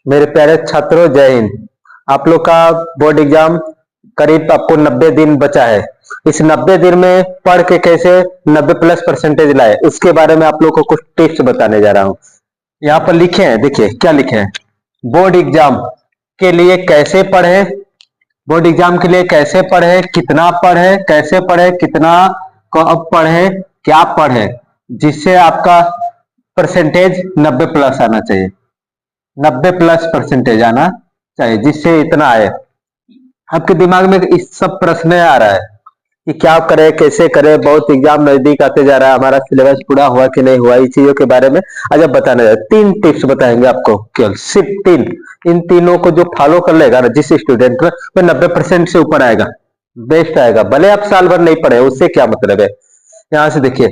मेरे प्यारे छात्रों, जय हिंद। आप लोग का बोर्ड एग्जाम करीब आपको 90 दिन बचा है। इस 90 दिन में पढ़ के कैसे 90+ % लाए, उसके बारे में आप लोग को कुछ टिप्स बताने जा रहा हूं। यहाँ पर लिखे हैं, देखिए क्या लिखे हैं। बोर्ड एग्जाम के लिए कैसे पढ़े, बोर्ड एग्जाम के लिए कैसे पढ़े, कितना पढ़े, कैसे पढ़े, कितना कब पढ़े, क्या पढ़े, जिससे आपका परसेंटेज 90+ आना चाहिए। 90+ % आना चाहिए, जिससे इतना आए। आपके दिमाग में इस सब प्रश्न आ रहा है कि क्या करे, कैसे करे, बहुत एग्जाम नजदीक आते जा रहा है, हमारा सिलेबस पूरा हुआ कि नहीं हुआ, इस चीजों के बारे में आज अब बताने जा रहे हैं। 3 टिप्स बताएंगे आपको, केवल सिर्फ 3। इन तीनों को जो फॉलो कर लेगा ना, जिस स्टूडेंट में, वह 90% से ऊपर आएगा, बेस्ट आएगा। भले आप साल भर नहीं पढ़े, उससे क्या मतलब है। यहां से देखिए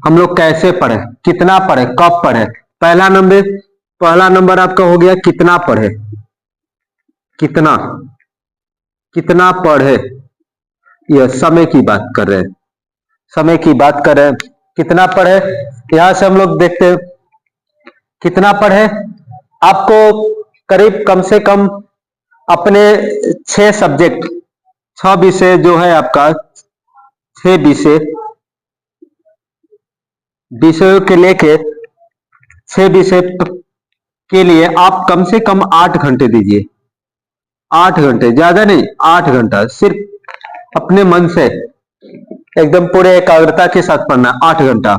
हम लोग कैसे पढ़े, कितना पढ़े, कब पढ़े। पहला नंबर आपका हो गया कितना पढ़े। कितना कितना पढ़े, यह समय की बात कर रहे हैं, समय की बात कर रहे हैं। कितना पढ़े, यहां से हम लोग देखते हैं कितना पढ़े। आपको करीब कम से कम अपने 6 सब्जेक्ट, 6 विषय जो है आपका, 6 विषयों के लेके 6 विषय के लिए आप कम से कम 8 घंटे दीजिए। 8 घंटे, ज्यादा नहीं, 8 घंटा सिर्फ अपने मन से एकदम पूरे एकाग्रता के साथ पढ़ना। 8 घंटा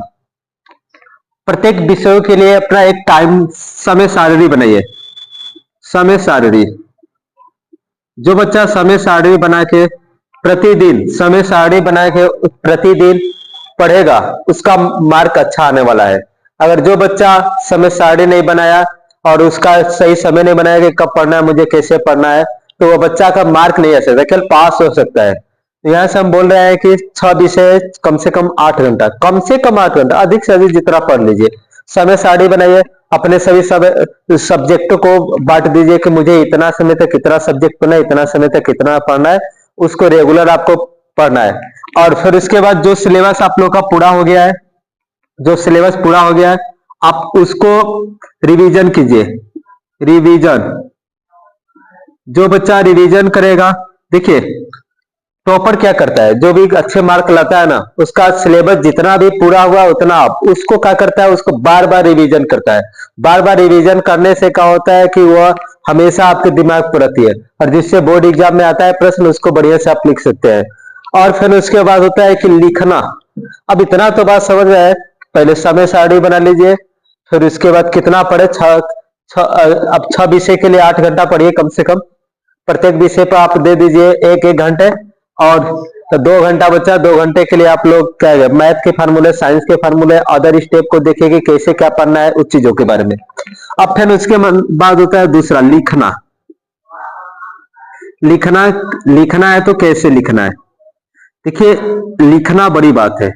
प्रत्येक विषयों के लिए अपना एक टाइम, समय सारणी बनाइए। समय सारणी, जो बच्चा समय सारणी बना के प्रतिदिन, समय सारणी बना के प्रतिदिन पढ़ेगा, उसका मार्क अच्छा आने वाला है। अगर जो बच्चा समय सारणी नहीं बनाया और उसका सही समय नहीं बनाया कि कब पढ़ना है, मुझे कैसे पढ़ना है, तो वह बच्चा का मार्क नहीं आ सकता, केवल पास हो सकता है। यहाँ से हम बोल रहे हैं कि 6 विषय कम से कम 8 घंटा, कम से कम 8 घंटा, अधिक से अधिक जितना पढ़ लीजिए। समय सारणी बनाइए, अपने सभी सब्जेक्ट को बांट दीजिए कि मुझे इतना समय तक इतना सब्जेक्ट पढ़ना है, इतना समय तक इतना पढ़ना है, उसको रेगुलर आपको पढ़ना है। और फिर उसके बाद जो सिलेबस आप लोग का पूरा हो गया है, जो सिलेबस पूरा हो गया है, आप उसको रिवीजन कीजिए। रिवीजन, जो बच्चा रिवीजन करेगा, देखिए टॉपर क्या करता है, जो भी अच्छे मार्क लाता है ना, उसका सिलेबस जितना भी पूरा हुआ उतना उसको क्या करता है, उसको बार बार रिवीजन करता है। बार बार रिवीजन करने से क्या होता है कि वह हमेशा आपके दिमाग पर रहती है, और जिससे बोर्ड एग्जाम में आता है प्रश्न, उसको बढ़िया से आप लिख सकते हैं। और फिर उसके बाद होता है कि लिखना। अब इतना तो बात समझ रहे हैं, पहले समय सारणी बना लीजिए, फिर उसके बाद कितना पढ़े, अब 6 विषय के लिए 8 घंटा पढ़िए कम से कम। प्रत्येक विषय पर आप दे दीजिए 1-1 घंटे, और 2 घंटा बचा। 2 घंटे के लिए आप लोग क्या, मैथ के फार्मूले, साइंस के फार्मूले, अदर स्टेप को देखिए कि कैसे क्या पढ़ना है, उस चीजों के बारे में। अब फिर उसके बाद होता है दूसरा, लिखना। लिखना लिखना है तो कैसे लिखना है, देखिए लिखना बड़ी बात है।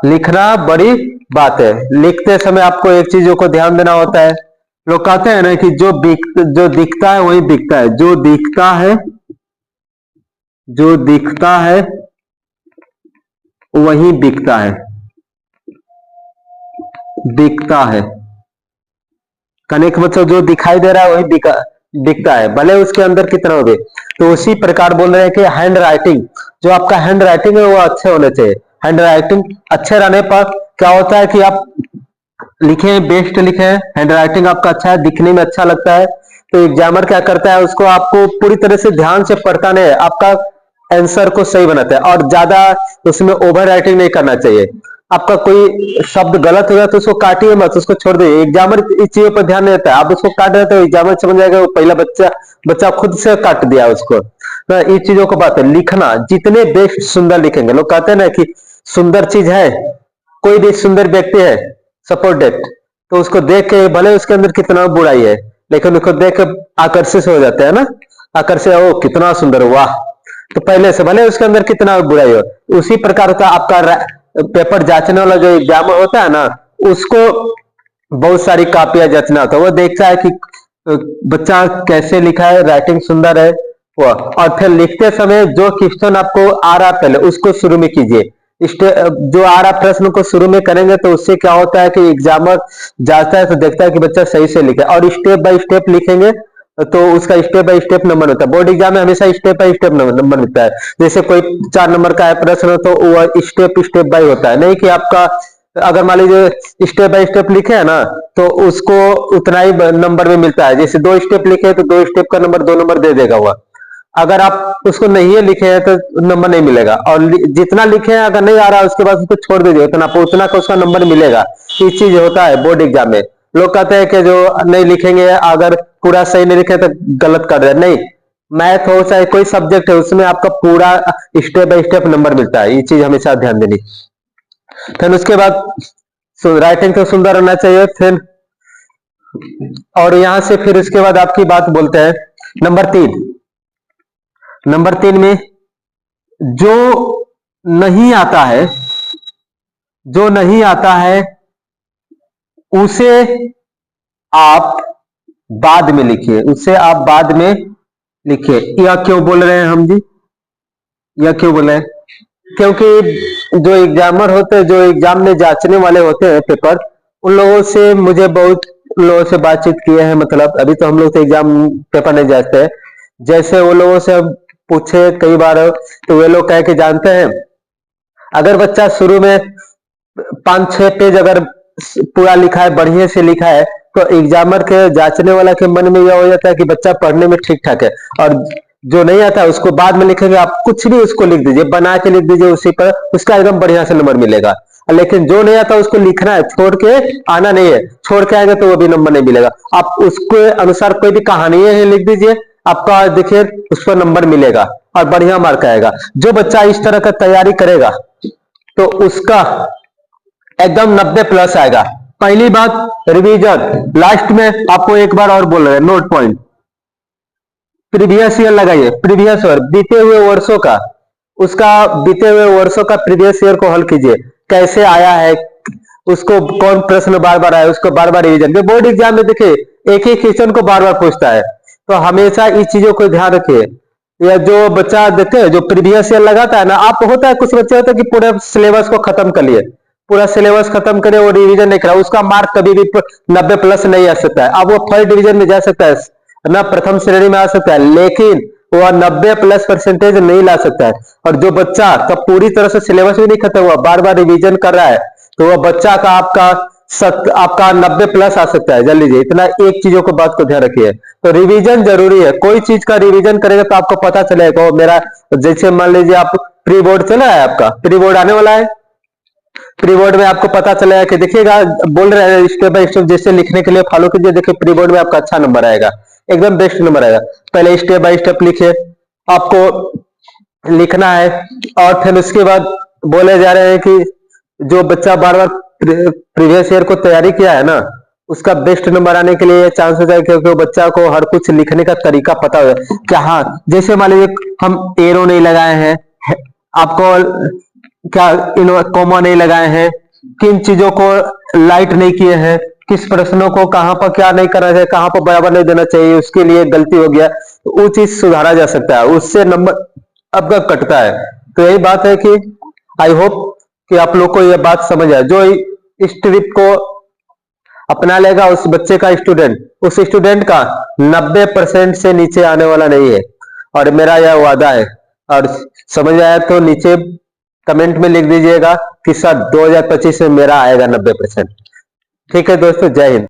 लिखना बड़ी बात है। लिखते समय आपको एक चीजों को ध्यान देना होता है। लोग कहते हैं ना कि जो दिखता है वही बिकता है। जो दिखता है, जो दिखता है वही बिकता है। बिकता है कहने का मतलब जो दिखाई दे रहा है वही बिकता है, भले उसके अंदर कितना हो। तो उसी प्रकार बोल रहे हैं कि हैंड राइटिंग, जो आपका हैंड राइटिंग है वो अच्छे होने चाहिए। हैंड राइटिंग अच्छे रहने पर क्या होता है कि आप लिखे, बेस्ट लिखे, हैंड राइटिंग आपका अच्छा है, दिखने में अच्छा लगता है, तो एग्जामर क्या करता है, उसको आपको पूरी तरह से ध्यान से पढ़ता नहीं है, आपका आंसर को सही बनाता है। और ज्यादा उसमें ओवर राइटिंग नहीं करना चाहिए। आपका कोई शब्द गलत हो गया तो उसको काटिए मत, उसको छोड़ दीजिए। एग्जामर इस चीजों पर ध्यान नहीं देता है, आप उसको काट रहे तो एग्जामर समझ जाएगा वो पहला बच्चा खुद से काट दिया उसको ना। इस चीजों को बात है। लिखना जितने बेस्ट सुंदर लिखेंगे, लोग कहते हैं ना कि सुंदर चीज है, कोई भी सुंदर व्यक्ति है सपोर्ट डेट, तो उसको देख के भले उसके अंदर कितना बुराई है, लेकिन उसको देख के आकर्षित हो जाते हैं ना। आकर्षित, ओ कितना सुंदर, वाह। तो पहले से भले उसके अंदर कितना बुराई हो, उसी प्रकार का आपका पेपर जांचने वाला जो एग्जाम होता है ना, उसको बहुत सारी कापियां जांचना होता है। वो देखता है कि बच्चा कैसे लिखा है, राइटिंग सुंदर है वो। और फिर लिखते समय जो क्वेश्चन आपको आ रहा है पहले उसको शुरू में कीजिए, जो आ रहा प्रश्न को शुरू में करेंगे तो उससे क्या होता है कि एग्जामर जाता है तो देखता है कि बच्चा सही से लिखे, और स्टेप बाय स्टेप लिखेंगे तो उसका स्टेप बाय स्टेप नंबर होता है। बोर्ड एग्जाम में हमेशा स्टेप बाय स्टेप नंबर मिलता है। जैसे कोई 4 नंबर का है प्रश्न तो वो स्टेप स्टेप बाय होता है, नहीं कि आपका अगर मान लीजिए स्टेप बाय स्टेप लिखे है ना तो उसको उतना ही नंबर में मिलता है। जैसे 2 स्टेप लिखे तो 2 स्टेप का नंबर 2 नंबर दे देगा हुआ। अगर आप उसको नहीं लिखे हैं तो नंबर नहीं मिलेगा, और जितना लिखे हैं अगर नहीं आ रहा है उसके बाद उसको छोड़ दीजिए, उतना का उसका नंबर मिलेगा। ये चीज होता है बोर्ड एग्जाम में। लोग कहते हैं कि जो नहीं लिखेंगे अगर पूरा सही नहीं लिखे तो गलत कर दे, नहीं, मैथ हो चाहे कोई सब्जेक्ट है उसमें आपका पूरा स्टेप बाय स्टेप नंबर मिलता है। ये चीज हमेशा ध्यान देनी। फिर उसके बाद राइटिंग तो सुंदर होना चाहिए। फिर और यहां से फिर उसके बाद आपकी बात बोलते हैं नंबर 3 में जो नहीं आता है, जो नहीं आता है उसे आप बाद में लिखिए, उसे आप बाद में लिखिए। यह क्यों बोल रहे हैं हम जी, यह क्यों बोल रहे हैं? क्योंकि जो एग्जामर होते हैं, जो एग्जाम में जांचने वाले होते हैं पेपर, उन लोगों से मुझे बहुत लोगों से बातचीत किए हैं। मतलब अभी तो हम लोग तो एग्जाम पेपर नहीं जाते हैं, जैसे वो लोगों से पूछे कई बार तो वे लोग कह के जानते हैं अगर बच्चा शुरू में 5-6 पेज अगर पूरा लिखा है, बढ़िया से लिखा है, तो एग्जामर के जांचने वाला के मन में यह हो जाता है कि बच्चा पढ़ने में ठीक ठाक है। और जो नहीं आता है उसको बाद में लिखेंगे, आप कुछ भी उसको लिख दीजिए, बना के लिख दीजिए उसी पर, उसका एकदम बढ़िया से नंबर मिलेगा। लेकिन जो नहीं आता उसको लिखना है, छोड़ के आना नहीं है। छोड़ के आएंगे तो वो भी नंबर नहीं मिलेगा। आप उसके अनुसार कोई भी कहानी है लिख दीजिए, आपका देखिए उस पर नंबर मिलेगा और बढ़िया मार्क आएगा। जो बच्चा इस तरह का तैयारी करेगा तो उसका एकदम 90+ आएगा। पहली बात रिवीजन, लास्ट में आपको एक बार और बोल रहे हैं नोट पॉइंट, प्रीवियस ईयर लगाइए। प्रीवियस ईयर बीते हुए वर्षों का, उसका बीते हुए वर्षों का प्रीवियस ईयर को हल कीजिए, कैसे आया है, उसको कौन प्रश्न बार बार आया, उसको बार बार रिवीजन। बोर्ड एग्जाम में देखिए एक ही क्वेश्चन को बार बार पूछता है, तो हमेशा इस चीजों को ध्यान रखिए। या जो बच्चा देखते हैं जो प्रीवियस ईयर लगाता है ना, आप होता है कुछ बच्चे होते हैं कि पूरे सिलेबस को खत्म कर लिए, पूरा सिलेबस खत्म करे और रिवीजन नहीं करा, उसका मार्क कभी भी 90+ नहीं आ सकता है। अब वो फर्स्ट डिवीजन में जा सकता है ना, प्रथम श्रेणी में आ सकता है, लेकिन वह 90+ % नहीं ला सकता है। और जो बच्चा तब पूरी तरह से सिलेबस भी नहीं खत्म हुआ, बार बार रिवीजन कर रहा है, तो वह बच्चा का आपका 90+ आ सकता है। जल्दी लीजिए, इतना एक चीजों को बात को ध्यान रखिए। तो रिवीजन जरूरी है, कोई चीज का रिवीजन करेगा तो आपको पता चलेगा। मेरा जैसे मान लीजिए आप प्री बोर्ड चला है, आपका प्री बोर्ड आने वाला है, प्री बोर्ड में आपको पता चलेगा कि देखिएगा बोल रहे हैं स्टेप बाय स्टेप जैसे लिखने के लिए फॉलो कीजिए, देखिए प्री बोर्ड में आपका अच्छा नंबर आएगा, एकदम बेस्ट नंबर आएगा। पहले स्टेप बाय स्टेप लिखिए, आपको लिखना है। और फिर उसके बाद बोले जा रहे हैं कि जो बच्चा बार बार प्रीवियस ईयर को तैयारी किया है ना, उसका बेस्ट नंबर आने के लिए चांस होता है, क्योंकि बच्चा को हर कुछ लिखने का तरीका पता हो क्या। हाँ, जैसे मान लीजिए हम एरो नहीं लगाए हैं, आपको क्या कॉमा नहीं लगाए हैं, किन चीजों को लाइट नहीं किए हैं, किस प्रश्नों को कहां पर क्या नहीं करना चाहिए, कहां पर बराबर नहीं देना चाहिए, उसके लिए गलती हो गया तो वो चीज सुधारा जा सकता है, उससे नंबर आपका कटता है। तो यही बात है कि आई होप कि आप लोग को यह बात समझ आए। जो इस ट्रिप को अपना लेगा उस बच्चे का उस स्टूडेंट का 90% से नीचे आने वाला नहीं है, और मेरा यह वादा है। और समझ आया तो नीचे कमेंट में लिख दीजिएगा कि सर 2025 में मेरा आएगा 90%। ठीक है दोस्तों, जय हिंद।